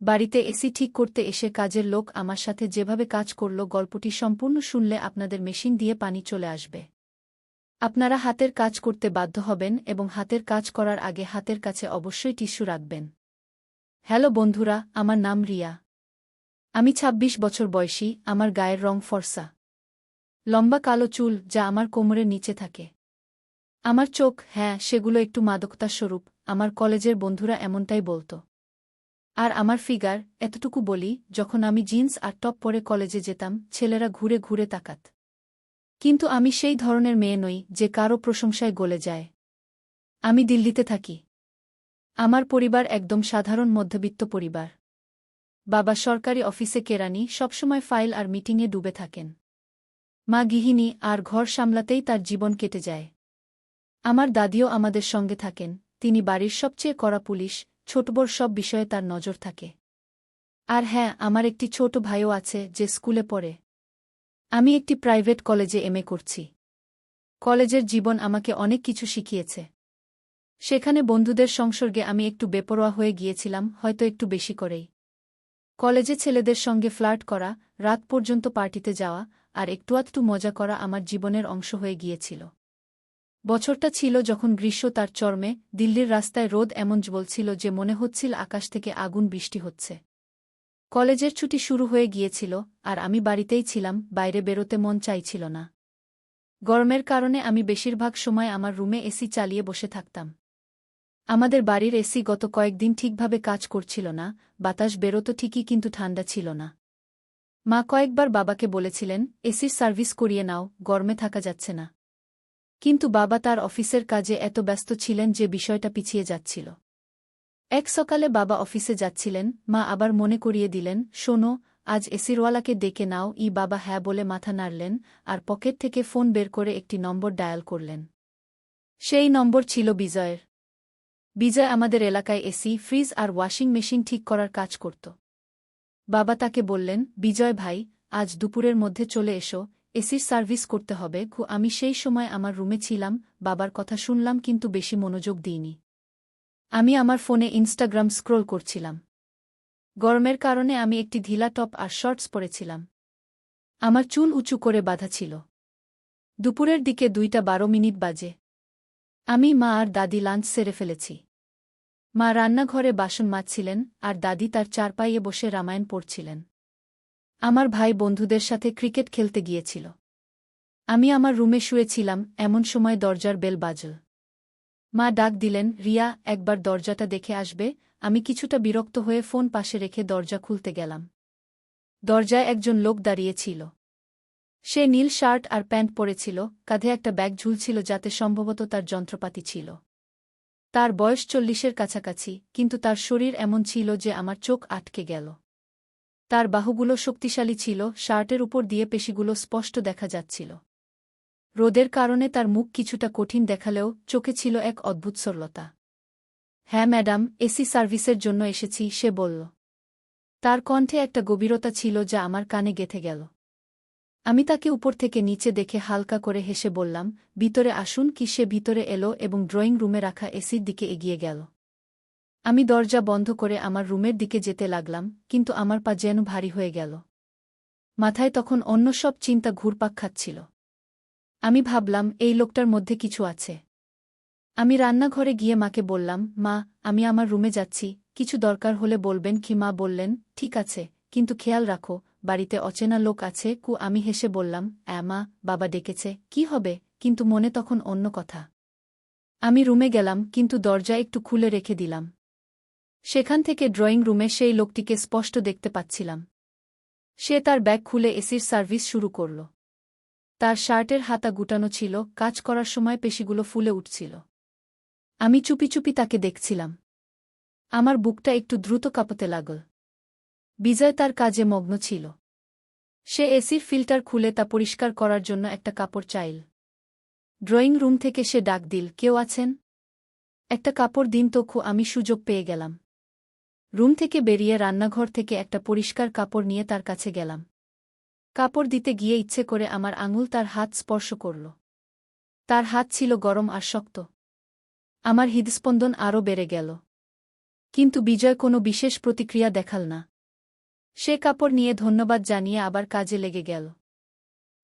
বাড়িতে এসি ঠিক করতে এসে কাজের লোক আমার সাথে যেভাবে কাজ করল গল্পটি সম্পূর্ণ শুনলে আপনাদের মেশিন দিয়ে পানি চলে আসবে। আপনারা হাতের কাজ করতে বাধ্য হবেন এবং হাতের কাজ করার আগে হাতের কাছে অবশ্যই টিস্যু রাখবেন। হ্যালো বন্ধুরা, আমার নাম রিয়া। আমি ২৬ বছর বয়সী, আমার গায়ের রং ফর্সা। লম্বা কালো চুল যা আমার কোমরের নিচে থাকে। আমার চোখ, হ্যাঁ, সেগুলো একটু মাদকতার স্বরূপ, আমার কলেজের বন্ধুরা এমনটাই বলত। আর আমার ফিগার, এতটুকু বলি, যখন আমি জিন্স আর টপ পরে কলেজে যেতাম ছেলেরা ঘুরে ঘুরে তাকাত। কিন্তু আমি সেই ধরনের মেয়ে নই যে কারও প্রশংসায় গলে যায়। আমি দিল্লিতে থাকি। আমার পরিবার একদম সাধারণ মধ্যবিত্ত পরিবার। বাবা সরকারি অফিসে কেরানি, সবসময় ফাইল আর মিটিংয়ে ডুবে থাকেন। মা গৃহিণী, আর ঘর সামলাতেই তার জীবন কেটে যায়। আমার দাদিও আমাদের সঙ্গে থাকেন, তিনি বাড়ির সবচেয়ে কড়া পুলিশ, ছোটবড় সব বিষয়ে তার নজর থাকে। আর হ্যাঁ, আমার একটি ছোট ভাইও আছে যে স্কুলে পড়ে। আমি একটি প্রাইভেট কলেজে এমএ করছি। কলেজের জীবন আমাকে অনেক কিছু শিখিয়েছে। সেখানে বন্ধুদের সংসর্গে আমি একটু বেপরোয়া হয়ে গিয়েছিলাম, হয়তো একটু বেশি করেই। কলেজে ছেলেদের সঙ্গে ফ্লার্ট করা, রাত পর্যন্ত পার্টিতে যাওয়া, আর একটু মজা করা আমার জীবনের অংশ হয়ে গিয়েছিল। বছরটা ছিল যখন গ্রীষ্ম তার চরমে, দিল্লির রাস্তায় রোদ এমন জ্বলছিল যে মনে হচ্ছিল আকাশ থেকে আগুন বৃষ্টি হচ্ছে। কলেজের ছুটি শুরু হয়ে গিয়েছিল, আর আমি বাড়িতেই ছিলাম, বাইরে বেরোতে মন চাইছিল না। গরমের কারণে আমি বেশিরভাগ সময় আমার রুমে এসি চালিয়ে বসে থাকতাম। আমাদের বাড়ির এসি গত কয়েকদিন ঠিকভাবে কাজ করছিল না, বাতাস বেরোতো ঠিকই কিন্তু ঠান্ডা ছিল না। মা কয়েকবার বাবাকে বলেছিলেন, এসির সার্ভিস করিয়ে নাও, গরমে থাকা যাচ্ছে না। কিন্তু বাবা তার অফিসের কাজে এত ব্যস্ত ছিলেন যে বিষয়টা পিছিয়ে যাচ্ছিল। এক সকালে বাবা অফিসে যাচ্ছিলেন, মা আবার মনে করিয়ে দিলেন, শোনো, আজ এসিরওয়ালাকে ডেকে নাও। বাবা হ্যাঁ বলে মাথা নাড়লেন, আর পকেট থেকে ফোন বের করে একটি নম্বর ডায়াল করলেন। সেই নম্বর ছিল বিজয়ের। বিজয় আমাদের এলাকায় এসি, ফ্রিজ আর ওয়াশিং মেশিন ঠিক করার কাজ করত। বাবা তাকে বললেন, বিজয় ভাই, আজ দুপুরের মধ্যে চলে এসো, এসির সার্ভিস করতে হবে। আমি সেই সময় আমার রুমে ছিলাম, বাবার কথা শুনলাম কিন্তু বেশি মনোযোগ দিইনি। আমি আমার ফোনে ইনস্টাগ্রাম স্ক্রোল করছিলাম। গরমের কারণে আমি একটি ঢিলা টপ আর শর্টস পরেছিলাম। আমার চুল উঁচু করে বাঁধা ছিল। দুপুরের দিকে 2:12 বাজে। আমি, মা আর দাদি লাঞ্চ সেরে ফেলেছি। মা রান্নাঘরে বাসন মাজছিলেন, আর দাদি তার চারপাইয়ে বসে রামায়ণ পড়ছিলেন। আমার ভাই বন্ধুদের সাথে ক্রিকেট খেলতে গিয়েছিল। আমি আমার রুমে শুয়েছিলাম, এমন সময় দরজার বেল বাজল। মা ডাক দিলেন, রিয়া, একবার দরজাটা দেখে আসবে। আমি কিছুটা বিরক্ত হয়ে ফোন পাশে রেখে দরজা খুলতে গেলাম। দরজায় একজন লোক দাঁড়িয়ে ছিল। সে নীল শার্ট আর প্যান্ট পরেছিল, কাঁধে একটা ব্যাগ ঝুলছিল যাতে সম্ভবত তার যন্ত্রপাতি ছিল। তার বয়স 40-এর কাছাকাছি, কিন্তু তার শরীর এমন ছিল যে আমার চোখ আটকে গেল। তার বাহুগুলো শক্তিশালী ছিল, শার্টের উপর দিয়ে পেশিগুলো স্পষ্ট দেখা যাচ্ছিল। রোদের কারণে তার মুখ কিছুটা কঠিন দেখালেও চোখে ছিল এক অদ্ভুত সরলতা। হ্যাঁ ম্যাডাম, এসি সার্ভিসের জন্য এসেছি, সে বলল। তার কণ্ঠে একটা গভীরতা ছিল যা আমার কানে গেঁথে গেল। আমি তাকে উপর থেকে নিচে দেখে হালকা করে হেসে বললাম, ভিতরে আসুন। সে ভিতরে এলো এবং ড্রয়িং রুমে রাখা এসির দিকে এগিয়ে গেল। আমি দরজা বন্ধ করে আমার রুমের দিকে যেতে লাগলাম, কিন্তু আমার পা যেন ভারী হয়ে গেল। মাথায় তখন অন্য সব চিন্তা ঘুরপাক খাচ্ছিল। আমি ভাবলাম, এই লোকটার মধ্যে কিছু আছে। আমি রান্নাঘরে গিয়ে মাকে বললাম, মা, আমি আমার রুমে যাচ্ছি, কিছু দরকার হলে বলবেন। মা বললেন, ঠিক আছে, কিন্তু খেয়াল রাখো, বাড়িতে অচেনা লোক আছে। আমি হেসে বললাম, মা, বাবা ডেকেছে, কি হবে? কিন্তু মনে তখন অন্য কথা। আমি রুমে গেলাম, কিন্তু দরজা একটু খুলে রেখে দিলাম। সেখান থেকে ড্রয়িং রুমে সেই লোকটিকে স্পষ্ট দেখতে পাচ্ছিলাম। সে তার ব্যাগ খুলে এসির সার্ভিস শুরু করল। তার শার্টের হাতা গুটানো ছিল, কাজ করার সময় পেশিগুলো ফুলে উঠছিল। আমি চুপি চুপি তাকে দেখছিলাম। আমার বুকটা একটু দ্রুত কাঁপতে লাগল। বিজয় তার কাজে মগ্ন ছিল। সে এসির ফিল্টার খুলে তা পরিষ্কার করার জন্য একটা কাপড় চাইল। ড্রয়িং রুম থেকে সে ডাক দিল, কেউ আছেন? একটা কাপড় দিন তো। আমি সুযোগ পেয়ে গেলাম। রুম থেকে বেরিয়ে রান্নাঘর থেকে একটা পরিষ্কার কাপড় নিয়ে তার কাছে গেলাম। কাপড় দিতে গিয়ে ইচ্ছে করে আমার আঙুল তার হাত স্পর্শ করল। তার হাত ছিল গরম আর শক্ত। আমার হৃদস্পন্দন আরও বেড়ে গেল। কিন্তু বিজয় কোনো বিশেষ প্রতিক্রিয়া দেখাল না। সে কাপড় নিয়ে ধন্যবাদ জানিয়ে আবার কাজে লেগে গেল।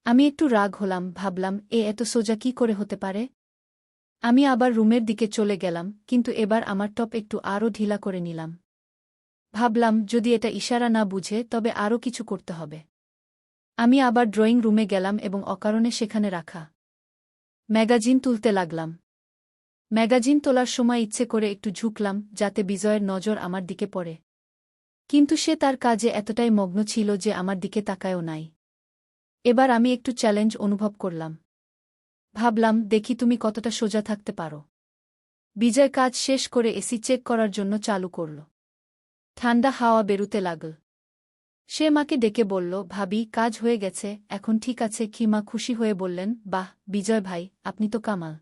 আমি একটু রাগ হলাম, ভাবলাম এত সোজা কি করে হতে পারে। আমি আবার রুমের দিকে চলে গেলাম, কিন্তু এবার আমার টপ একটু আরও ঢিলা করে নিলাম। ভাবলাম যদি এটা ইশারা না বুঝে তবে আরও কিছু করতে হবে। আমি আবার ড্রয়িং রুমে গেলাম এবং অকারণে সেখানে রাখা ম্যাগাজিন তুলতে লাগলাম। ম্যাগাজিন তোলার সময় ইচ্ছে করে একটু ঝুঁকলাম যাতে বিজয়ের নজর আমার দিকে পড়ে, কিন্তু সে তার কাজে এতটাই মগ্ন ছিল যে আমার দিকে তাকায়ও নাই। এবার আমি একটু চ্যালেঞ্জ অনুভব করলাম। ভাবলাম দেখি তুমি কতটা সোজা থাকতে পারো। বিজয় কাজ শেষ করে এসি চেক করার জন্য চালু করল। ঠান্ডা হাওয়া বেরুতে লাগল। সে মাকে ডেকে বলল, ভাবি কাজ হয়ে গেছে, এখন ঠিক আছে কি? মা খুশি হয়ে বললেন, বাহ বিজয় ভাই, আপনি তো কামাল।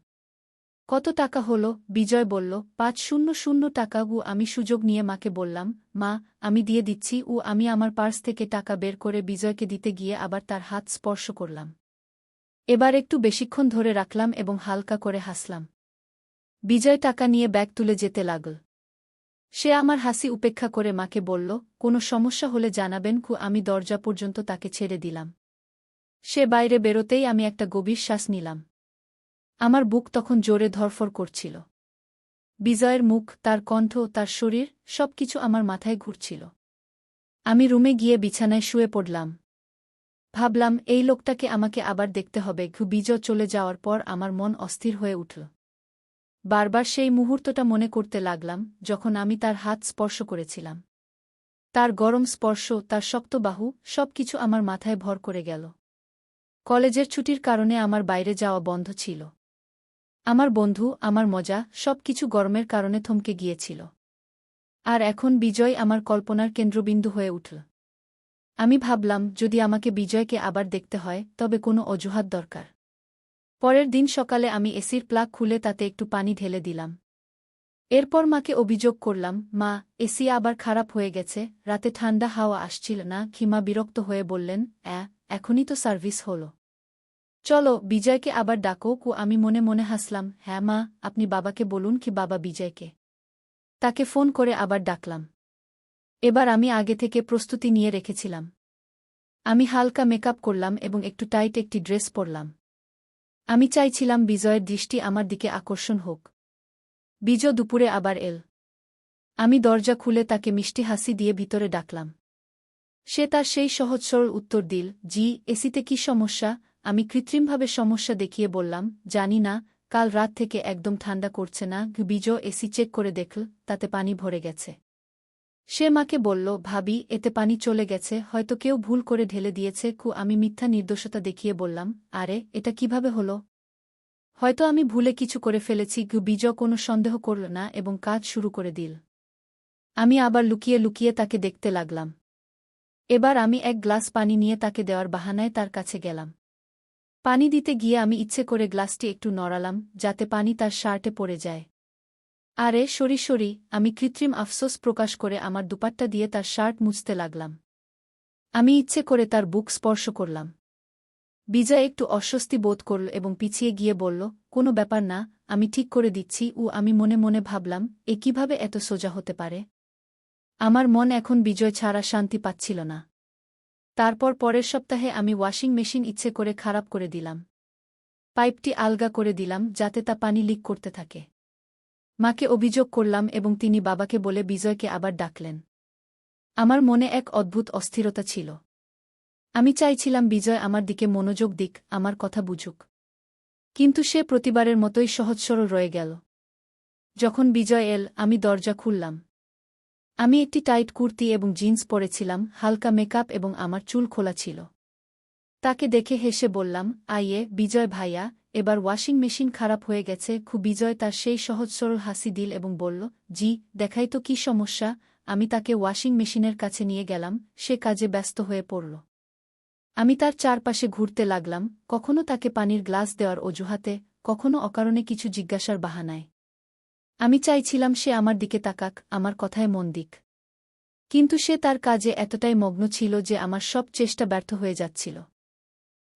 কত টাকা হলো? বিজয় বলল, ৫০০ টাকা। আমি সুযোগ নিয়ে মাকে বললাম, মা আমি দিয়ে দিচ্ছি। আমি আমার পার্স থেকে টাকা বের করে বিজয়কে দিতে গিয়ে আবার তার হাত স্পর্শ করলাম। এবার একটু বেশিক্ষণ ধরে রাখলাম এবং হালকা করে হাসলাম। বিজয় টাকা নিয়ে ব্যাগ তুলে যেতে লাগল। সে আমার হাসি উপেক্ষা করে মাকে বলল, কোনো সমস্যা হলে জানাবেন। আমি দরজা পর্যন্ত তাকে ছেড়ে দিলাম। সে বাইরে বেরোতেই আমি একটা গভীর শ্বাস নিলাম। আমার বুক তখন জোরে ধড়ফড় করছিল। বিজয়ের মুখ, তার কণ্ঠ, তার শরীর, সবকিছু আমার মাথায় ঘুরছিল। আমি রুমে গিয়ে বিছানায় শুয়ে পড়লাম। ভাবলাম এই লোকটাকে আমাকে আবার দেখতে হবে। বিজয় চলে যাওয়ার পর আমার মন অস্থির হয়ে উঠল। বারবার সেই মুহূর্তটা মনে করতে লাগলাম যখন আমি তার হাত স্পর্শ করেছিলাম। তার গরম স্পর্শ, তার শক্ত বাহু, সবকিছু আমার মাথায় ভর করে গেল। কলেজের ছুটির কারণে আমার বাইরে যাওয়া বন্ধ ছিল। আমার বন্ধু, আমার মজা, সবকিছু গরমের কারণে থমকে গিয়েছিল। আর এখন বিজয় আমার কল্পনার কেন্দ্রবিন্দু হয়ে উঠল। আমি ভাবলাম যদি আমাকে বিজয়কে আবার দেখতে হয় তবে কোনো অজুহাত দরকার। পরের দিন সকালে আমি এসির প্লাগ খুলে তাতে একটু পানি ঢেলে দিলাম। এরপর মাকে অভিযোগ করলাম, মা এসি আবার খারাপ হয়ে গেছে, রাতে ঠান্ডা হাওয়া আসছিল না। মা বিরক্ত হয়ে বললেন, এখনই তো সার্ভিস হলো, চলো বিজয়কে আবার ডাকো। আমি মনে মনে হাসলাম, হ্যাঁ মা, আপনি বাবাকে বলুন। বাবা বিজয়কে। তাকে ফোন করে আবার ডাকলাম। এবার আমি আগে থেকে প্রস্তুতি নিয়ে রেখেছিলাম। আমি হালকা মেকআপ করলাম এবং একটু টাইট একটি ড্রেস পরলাম। আমি চাইছিলাম বিজয়ের দৃষ্টি আমার দিকে আকর্ষণ হোক। বিজয় দুপুরে আবার এল। আমি দরজা খুলে তাকে মিষ্টি হাসি দিয়ে ভিতরে ডাকলাম। সে তার সেই সহজ সরল উত্তর দিল, জি। এসিতে কি সমস্যা? আমি কৃত্রিমভাবে সমস্যা দেখিয়ে বললাম, জানি না, কাল রাত থেকে একদম ঠান্ডা করছে না। বিজয় এসি চেক করে দেখল, তাতে পানি ভরে গেছে। সে মাকে বলল, ভাবি এতে পানি চলে গেছে, হয়তো কেউ ভুল করে ঢেলে দিয়েছে। আমি মিথ্যা নির্দোষতা দেখিয়ে বললাম, আরে এটা কিভাবে হলো? হয়তো আমি ভুলে কিছু করে ফেলেছি। বিজয় কোনো সন্দেহ করল না এবং কাজ শুরু করে দিল। আমি আবার লুকিয়ে লুকিয়ে তাকে দেখতে লাগলাম। এবার আমি এক গ্লাস পানি নিয়ে তাকে দেওয়ার বাহানায় তার কাছে গেলাম। পানি দিতে গিয়ে আমি ইচ্ছে করে গ্লাসটি একটু নড়ালাম যাতে পানি তার শার্টে পড়ে যায়। আরে সরি সরি, আমি কৃত্রিম আফসোস প্রকাশ করে আমার দুপাট্টা দিয়ে তার শার্ট মুছতে লাগলাম। আমি ইচ্ছে করে তার বুক স্পর্শ করলাম। বিজয় একটু অস্বস্তি বোধ করল এবং পিছিয়ে গিয়ে বলল, কোনো ব্যাপার না, আমি ঠিক করে দিচ্ছি। আমি মনে মনে ভাবলাম, কিভাবে এত সোজা হতে পারে। আমার মন এখন বিজয় ছাড়া শান্তি পাচ্ছিল না। তারপর পরের সপ্তাহে আমি ওয়াশিং মেশিন ইচ্ছে করে খারাপ করে দিলাম। পাইপটি আলগা করে দিলাম যাতে তা পানি লিক করতে থাকে। মাকে অভিযোগ করলাম এবং তিনি বাবাকে বলে বিজয়কে আবার ডাকলেন। আমার মনে এক অদ্ভুত অস্থিরতা ছিল। আমি চাইছিলাম বিজয় আমার দিকে মনোযোগ দিক, আমার কথা বুঝুক। কিন্তু সে প্রতিবারের মতোই সহজ সরল রয়ে গেল। যখন বিজয় এল, আমি দরজা খুললাম। আমি একটি টাইট কুর্তি এবং জিন্স পরেছিলাম, হালকা মেকআপ এবং আমার চুল খোলা ছিল। তাকে দেখে হেসে বললাম, আইয়ে বিজয় ভাইয়া, এবার ওয়াশিং মেশিন খারাপ হয়ে গেছে। বিজয় তার সেই সহজ সরল হাসি দিল এবং বলল, জি দেখাই তো কি সমস্যা। আমি তাকে ওয়াশিং মেশিনের কাছে নিয়ে গেলাম। সে কাজে ব্যস্ত হয়ে পড়ল। আমি তার চারপাশে ঘুরতে লাগলাম, কখনো তাকে পানির গ্লাস দেওয়ার অজুহাতে, কখনো অকারণে কিছু জিজ্ঞাসার বাহানায়। আমি চাইছিলাম সে আমার দিকে তাকাক, আমার কথায় মন দিক। কিন্তু সে তার কাজে এতটাই মগ্ন ছিল যে আমার সব চেষ্টা ব্যর্থ হয়ে যাচ্ছিল।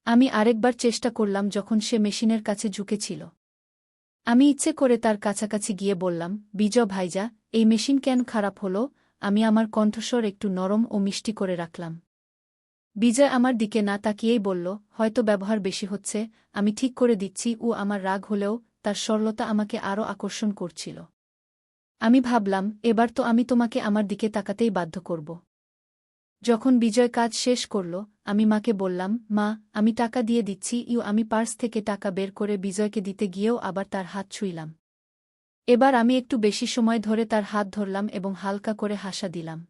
আমি আরেকবার চেষ্টা করলাম যখন সে মেশিনের কাছে ঝুঁকেছিল। আমি ইচ্ছে করে তার কাছাকাছি গিয়ে বললাম, বিজয় ভাইজা, এই মেশিন কেন খারাপ হলো? আমি আমার কণ্ঠস্বর একটু নরম ও মিষ্টি করে রাখলাম। বিজয় আমার দিকে না তাকিয়েই বলল, হয়তো ব্যবহার বেশি হচ্ছে, আমি ঠিক করে দিচ্ছি। ও আমার রাগ হলেও তার সরলতা আমাকে আরও আকর্ষণ করছিল। আমি ভাবলাম, এবার তো আমি তোমাকে আমার দিকে তাকাতেই বাধ্য করব। যখন বিজয় কাজ শেষ করল, আমি মাকে বললাম, মা, আমি টাকা দিয়ে দিচ্ছি। আমি পার্স থেকে টাকা বের করে বিজয়কে দিতে গিয়েও আবার তার হাত ছুঁইলাম। এবার আমি একটু বেশি সময় ধরে তার হাত ধরলাম এবং হালকা করে হাসা দিলাম।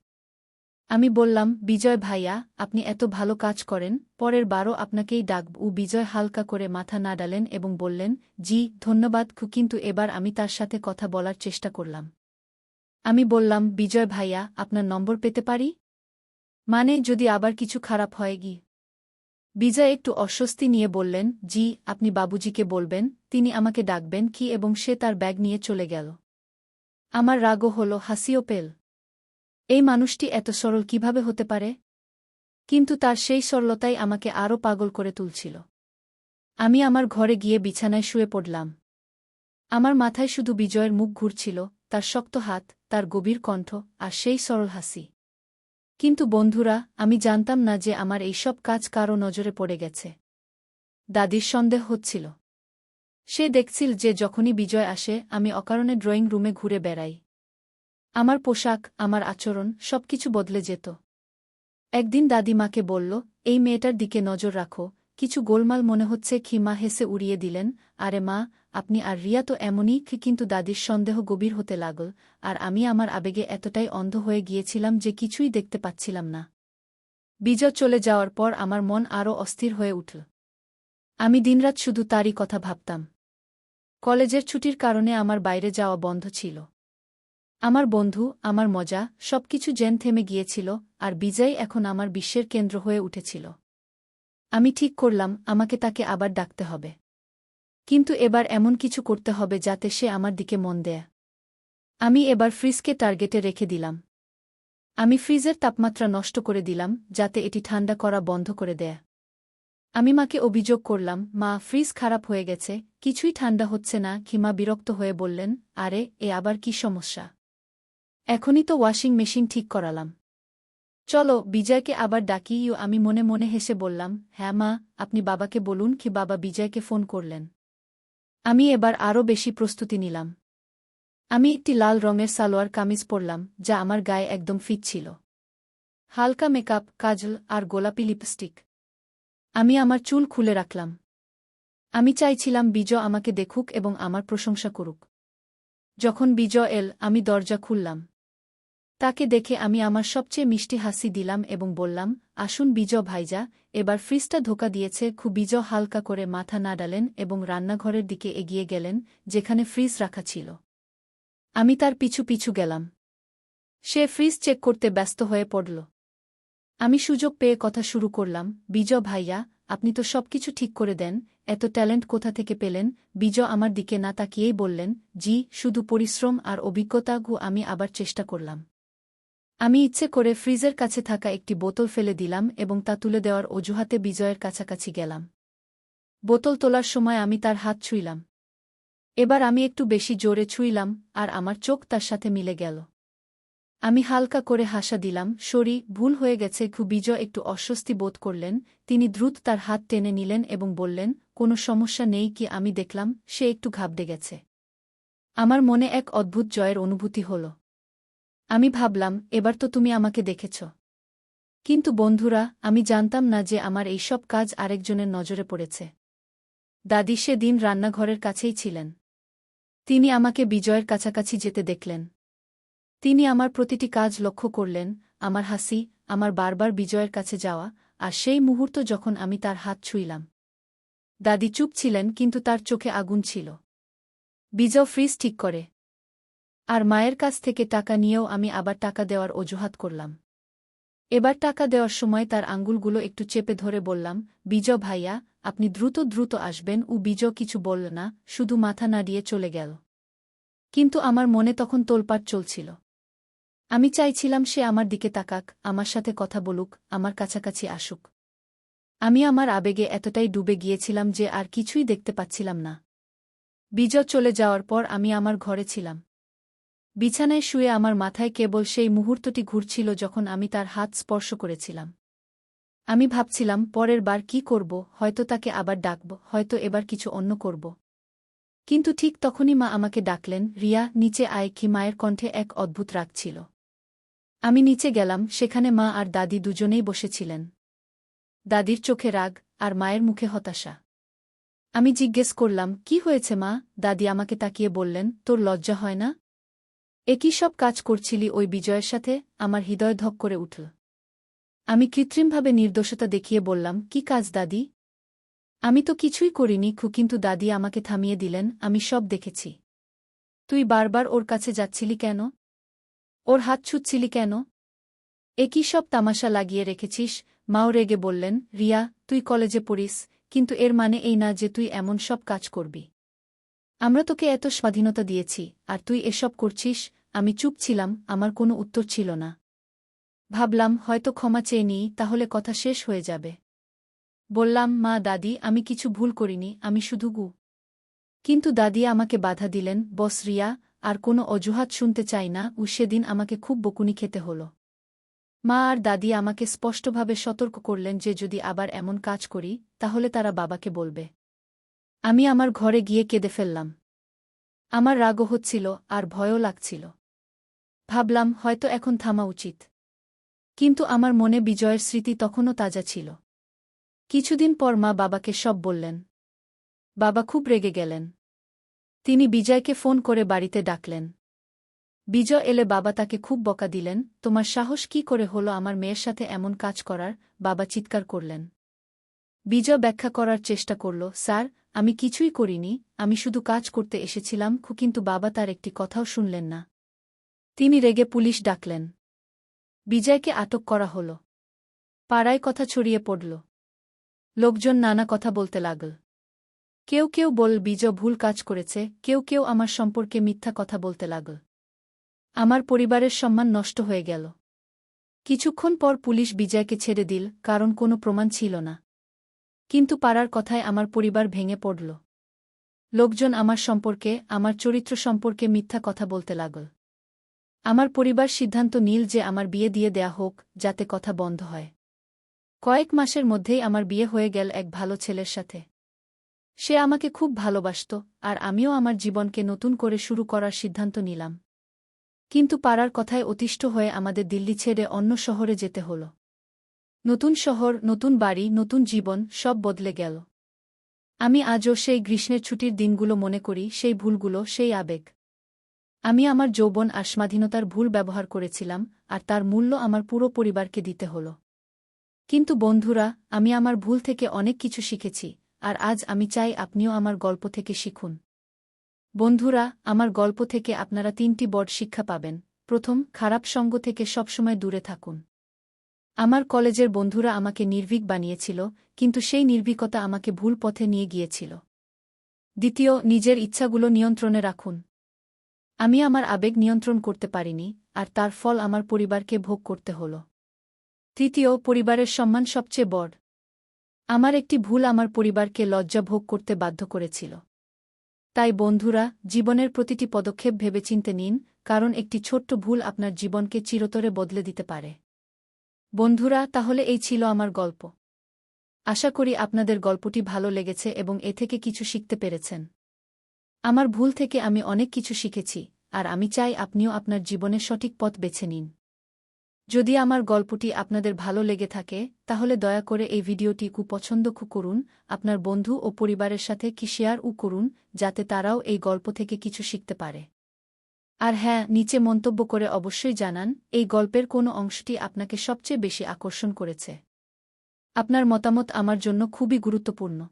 আমি বললাম, বিজয় ভাইয়া, আপনি এত ভালো কাজ করেন, পরের বারও আপনাকেই ডাকব। বিজয় হালকা করে মাথা নাড়ালেন এবং বললেন, জি, ধন্যবাদ। কিন্তু এবার আমি তার সাথে কথা বলার চেষ্টা করলাম। আমি বললাম, বিজয় ভাইয়া, আপনার নম্বর পেতে পারি? মানে যদি আবার কিছু খারাপ হয় গি। বিজয় একটু অস্বস্তি নিয়ে বললেন, জি, আপনি বাবুজিকে বলবেন, তিনি আমাকে ডাকবেন কি। এবং সে তার ব্যাগ নিয়ে চলে গেল। আমার রাগও হল, হাসিও পেল। এই মানুষটি এত সরল কিভাবে হতে পারে? কিন্তু তার সেই সরলতাই আমাকে আরও পাগল করে তুলছিল। আমি আমার ঘরে গিয়ে বিছানায় শুয়ে পড়লাম। আমার মাথায় শুধু বিজয়ের মুখ ঘুরছিল, তার শক্ত হাত, তার গভীর কণ্ঠ, আর সেই সরল হাসি। কিন্তু বন্ধুরা, আমি জানতাম না যে আমার এইসব কাজ কারও নজরে পড়ে গেছে। দাদির সন্দেহ হচ্ছিল। সে দেখছিল যে যখনই বিজয় আসে আমি অকারণে ড্রয়িং রুমে ঘুরে বেড়াই। আমার পোশাক, আমার আচরণ, সবকিছু বদলে যেত। একদিন দাদি মাকে বলল, এই মেয়েটার দিকে নজর রাখো, কিছু গোলমাল মনে হচ্ছে। মা হেসে উড়িয়ে দিলেন, আরে মা, আপনি আর রিয়া তো এমনই। কিন্তু দাদির সন্দেহ গভীর হতে লাগল, আর আমি আমার আবেগে এতটাই অন্ধ হয়ে গিয়েছিলাম যে কিছুই দেখতে পাচ্ছিলাম না। বিজয় চলে যাওয়ার পর আমার মন আরও অস্থির হয়ে উঠল। আমি দিনরাত শুধু তারই কথা ভাবতাম। কলেজের ছুটির কারণে আমার বাইরে যাওয়া বন্ধ ছিল। আমার বন্ধু, আমার মজা, সবকিছু যেন থেমে গিয়েছিল, আর বিজয় এখন আমার বিশ্বের কেন্দ্র হয়ে উঠেছিল। আমি ঠিক করলাম, আমাকে তাকে আবার ডাকতে হবে। কিন্তু এবার এমন কিছু করতে হবে যাতে সে আমার দিকে মন দেয়। আমি এবার ফ্রিজকে টার্গেটে রেখে দিলাম। আমি ফ্রিজের তাপমাত্রা নষ্ট করে দিলাম, যাতে এটি ঠান্ডা করা বন্ধ করে দেয়। আমি মাকে অভিযোগ করলাম, মা, ফ্রিজ খারাপ হয়ে গেছে, কিছুই ঠান্ডা হচ্ছে না। মা বিরক্ত হয়ে বললেন, আরে, এ আবার কি সমস্যা? এখনই তো ওয়াশিং মেশিন ঠিক করালাম। চলো, বিজয়কে আবার ডাকি। আমি মনে মনে হেসে বললাম, হ্যাঁ মা, আপনি বাবাকে বলুন। বাবা বিজয়কে ফোন করলেন। আমি এবার আরও বেশি প্রস্তুতি নিলাম। আমি একটি লাল রঙের সালোয়ার কামিজ পরলাম, যা আমার গায়ে একদম ফিট ছিল। হালকা মেকআপ, কাজল আর গোলাপি লিপস্টিক। আমি আমার চুল খুলে রাখলাম। আমি চাইছিলাম বিজয় আমাকে দেখুক এবং আমার প্রশংসা করুক। যখন বিজয় এল, আমি দরজা খুললাম। তাকে দেখে আমি আমার সবচেয়ে মিষ্টি হাসি দিলাম এবং বললাম, আসুন বিজয় ভাইজা, এবার ফ্রিজটা ধোকা দিয়েছে। বিজয় হালকা করে মাথা নাড়ালেন এবং রান্নাঘরের দিকে এগিয়ে গেলেন, যেখানে ফ্রিজ রাখা ছিল। আমি তার পিছু পিছু গেলাম। সে ফ্রিজ চেক করতে ব্যস্ত হয়ে পড়ল। আমি সুযোগ পেয়ে কথা শুরু করলাম, বিজয় ভাইয়া, আপনি তো সবকিছু ঠিক করে দেন, এত ট্যালেন্ট কোথা থেকে পেলেন? বিজয় আমার দিকে না তাকিয়েই বললেন, জি, শুধু পরিশ্রম আর অভিজ্ঞতা। আমি আবার চেষ্টা করলাম। আমি ইচ্ছে করে ফ্রিজের কাছে থাকা একটি বোতল ফেলে দিলাম এবং তা তুলে দেওয়ার অজুহাতে বিজয়ের কাছাকাছি গেলাম। বোতল তোলার সময় আমি তার হাত ছুঁইলাম। এবার আমি একটু বেশি জোরে ছুঁইলাম, আর আমার চোখ তার সাথে মিলে গেল। আমি হালকা করে হাসা দিলাম, সরি, ভুল হয়ে গেছে। বিজয় একটু অস্বস্তি বোধ করলেন। তিনি দ্রুত তার হাত টেনে নিলেন এবং বললেন, কোনো সমস্যা নেই কি? আমি দেখলাম সে একটু ঘাবড়ে গেছে। আমার মনে এক অদ্ভুত জয়ের অনুভূতি হল। আমি ভাবলাম, এবার তো তুমি আমাকে দেখেছ। কিন্তু বন্ধুরা, আমি জানতাম না যে আমার এইসব কাজ আরেকজনের নজরে পড়েছে। দাদি সেদিন রান্নাঘরের কাছেই ছিলেন। তিনি আমাকে বিজয়ের কাছাকাছি যেতে দেখলেন। তিনি আমার প্রতিটি কাজ লক্ষ্য করলেন, আমার হাসি, আমার বারবার বিজয়ের কাছে যাওয়া, আর সেই মুহূর্ত যখন আমি তার হাত ছুঁইলাম। দাদি চুপ ছিলেন, কিন্তু তার চোখে আগুন ছিল। বিজয় ফ্রিজ ঠিক করে আর মায়ের কাছ থেকে টাকা নিয়েও আমি আবার টাকা দেওয়ার অজুহাত করলাম। এবার টাকা দেওয়ার সময় তার আঙ্গুলগুলো একটু চেপে ধরে বললাম, বিজয় ভাইয়া, আপনি দ্রুত দ্রুত আসবেন। বিজয় কিছু বলল না, শুধু মাথা নাড়িয়ে চলে গেল। কিন্তু আমার মনে তখন তোলপাড় চলছিল। আমি চাইছিলাম সে আমার দিকে তাকাক, আমার সাথে কথা বলুক, আমার কাছাকাছি আসুক। আমি আমার আবেগে এতটাই ডুবে গিয়েছিলাম যে আর কিছুই দেখতে পাচ্ছিলাম না। বিজয় চলে যাওয়ার পর আমি আমার ঘরে ছিলাম। বিছানায় শুয়ে আমার মাথায় কেবল সেই মুহূর্তটি ঘুরছিল যখন আমি তার হাত স্পর্শ করেছিলাম। আমি ভাবছিলাম পরের বার কি করব, হয়তো তাকে আবার ডাকব, হয়তো এবার কিছু অন্য করব। কিন্তু ঠিক তখনই মা আমাকে ডাকলেন, রিয়া, নিচে আয়। কি মায়ের কণ্ঠে এক অদ্ভুত রাগ ছিল। আমি নিচে গেলাম, সেখানে মা আর দাদি দুজনেই বসেছিলেন। দাদির চোখে রাগ, আর মায়ের মুখে হতাশা। আমি জিজ্ঞেস করলাম, কি হয়েছে মা? দাদি আমাকে তাকিয়ে বললেন, তোর লজ্জা হয় না? একই সব কাজ করছিলি ওই বিজয়ের সাথে? আমার হৃদয় ধক করে উঠল। আমি কৃত্রিমভাবে নির্দোষতা দেখিয়ে বললাম, কি কাজ দাদি? আমি তো কিছুই করিনি। কিন্তু দাদি আমাকে থামিয়ে দিলেন, আমি সব দেখেছি। তুই বারবার ওর কাছে যাচ্ছিলি কেন? ওর হাত ছুঁচ্ছিলি কেন? একই সব তামাশা লাগিয়ে রেখেছিস। মাও রেগে বললেন, রিয়া, তুই কলেজে পড়িস, কিন্তু এর মানে এই না যে তুই এমন সব কাজ করবি। আমরা তোকে এত স্বাধীনতা দিয়েছি, আর তুই এসব করছিস। আমি চুপ ছিলাম, আমার কোনো উত্তর ছিল না। ভাবলাম হয়তো ক্ষমা চেয়ে নিই, তাহলে কথা শেষ হয়ে যাবে। বললাম, মা, দাদি, আমি কিছু ভুল করিনি, আমি শুধু কিন্তু দাদি আমাকে বাধা দিলেন, বস রিয়া, আর কোনো অজুহাত শুনতে চাই না। সেদিন আমাকে খুব বকুনি খেতে হল। মা আর দাদি আমাকে স্পষ্টভাবে সতর্ক করলেন যে যদি আবার এমন কাজ করি, তাহলে তারা বাবাকে বলবে। আমি আমার ঘরে গিয়ে কেঁদে ফেললাম। আমার রাগও হচ্ছিল, আর ভয়ও লাগছিল। ভাবলাম হয়তো এখন থামা উচিত। কিন্তু আমার মনে বিজয়ের স্মৃতি তখনও তাজা ছিল। কিছুদিন পর মা বাবাকে সব বললেন। বাবা খুব রেগে গেলেন। তিনি বিজয়কে ফোন করে বাড়িতে ডাকলেন। বিজয় এলে বাবা তাকে খুব বকা দিলেন, তোমার সাহস কি করে হলো আমার মেয়ের সাথে এমন কাজ করার? বাবা চিৎকার করলেন। বিজয় ব্যাখ্যা করার চেষ্টা করল, স্যার, আমি কিছুই করিনি, আমি শুধু কাজ করতে এসেছিলাম। কিন্তু বাবা তার একটি কথাও শুনলেন না। তিনি রেগে পুলিশ ডাকলেন। বিজয়কে আটক করা হল। পাড়ায় কথা ছড়িয়ে পড়ল। লোকজন নানা কথা বলতে লাগল। কেউ কেউ বল বিজয় ভুল কাজ করেছে, কেউ কেউ আমার সম্পর্কে মিথ্যা কথা বলতে লাগল। আমার পরিবারের সম্মান নষ্ট হয়ে গেল। কিছুক্ষণ পর পুলিশ বিজয়কে ছেড়ে দিল, কারণ কোনো প্রমাণ ছিল না। কিন্তু পাড়ার কথায় আমার পরিবার ভেঙে পড়ল। লোকজন আমার সম্পর্কে, আমার চরিত্র সম্পর্কে মিথ্যা কথা বলতে লাগল। আমার পরিবার সিদ্ধান্ত নিল যে আমার বিয়ে দিয়ে দেয়া হোক, যাতে কথা বন্ধ হয়। কয়েক মাসের মধ্যেই আমার বিয়ে হয়ে গেল এক ভালো ছেলের সাথে। সে আমাকে খুব ভালোবাসত, আর আমিও আমার জীবনকে নতুন করে শুরু করার সিদ্ধান্ত নিলাম। কিন্তু পাড়ার কথায় অতিষ্ঠ হয়ে আমাদের দিল্লি ছেড়ে অন্য শহরে যেতে হল। নতুন শহর, নতুন বাড়ি, নতুন জীবন, সব বদলে গেল। আমি আজও সেই গ্রীষ্মের ছুটির দিনগুলো মনে করি, সেই ভুলগুলো, সেই আবেগ। আমি আমার যৌবন আর স্বাধীনতার ভুল ব্যবহার করেছিলাম, আর তার মূল্য আমার পুরো পরিবারকে দিতে হল। কিন্তু বন্ধুরা, আমি আমার ভুল থেকে অনেক কিছু শিখেছি, আর আজ আমি চাই আপনিও আমার গল্প থেকে শিখুন। বন্ধুরা, আমার গল্প থেকে আপনারা 3টি বড় শিক্ষা পাবেন। প্রথম, খারাপ সঙ্গ থেকে সবসময় দূরে থাকুন। আমার কলেজের বন্ধুরা আমাকে নির্ভীক বানিয়েছিল, কিন্তু সেই নির্ভীকতা আমাকে ভুল পথে নিয়ে গিয়েছিল। দ্বিতীয়, নিজের ইচ্ছাগুলো নিয়ন্ত্রণে রাখুন। আমি আমার আবেগ নিয়ন্ত্রণ করতে পারিনি, আর তার ফল আমার পরিবারকে ভোগ করতে হল। তৃতীয়, পরিবারের সম্মান সবচেয়ে বড়। আমার একটি ভুল আমার পরিবারকে লজ্জা ভোগ করতে বাধ্য করেছিল। তাই বন্ধুরা, জীবনের প্রতিটি পদক্ষেপ ভেবেচিন্তে নিন, কারণ একটি ছোট্ট ভুল আপনার জীবনকে চিরতরে বদলে দিতে পারে। বন্ধুরা, তাহলে এই ছিল আমার গল্প। আশা করি আপনাদের গল্পটি ভালো লেগেছে এবং এ থেকে কিছু শিখতে পেরেছেন। আমার ভুল থেকে আমি অনেক কিছু শিখেছি, আর আমি চাই আপনিও আপনার জীবনের সঠিক পথ বেছে নিন। যদি আমার গল্পটি আপনাদের ভালো লেগে থাকে, তাহলে দয়া করে এই ভিডিওটি পছন্দ করুন, আপনার বন্ধু ও পরিবারের সাথে শেয়ার করুন, যাতে তারাও এই গল্প থেকে কিছু শিখতে পারে। আর হ্যাঁ, নিচে মন্তব্য করে অবশ্যই জানান এই গল্পের কোন অংশটি আপনাকে সবচেয়ে বেশি আকর্ষণ করেছে। আপনার মতামত আমার জন্য খুবই গুরুত্বপূর্ণ।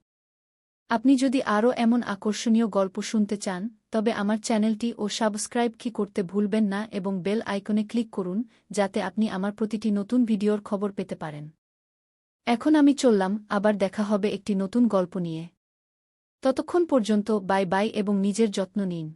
আপনি যদি আরও এমন আকর্ষণীয় গল্প শুনতে চান, তবে আমার চ্যানেলটি সাবস্ক্রাইব করতে ভুলবেন না এবং বেল আইকনে ক্লিক করুন, যাতে আপনি আমার প্রতিটি নতুন ভিডিওর খবর পেতে পারেন। এখন আমি চললাম, আবার দেখা হবে একটি নতুন গল্প নিয়ে। ততক্ষণ পর্যন্ত বাই বাই এবং নিজের যত্ন নিন।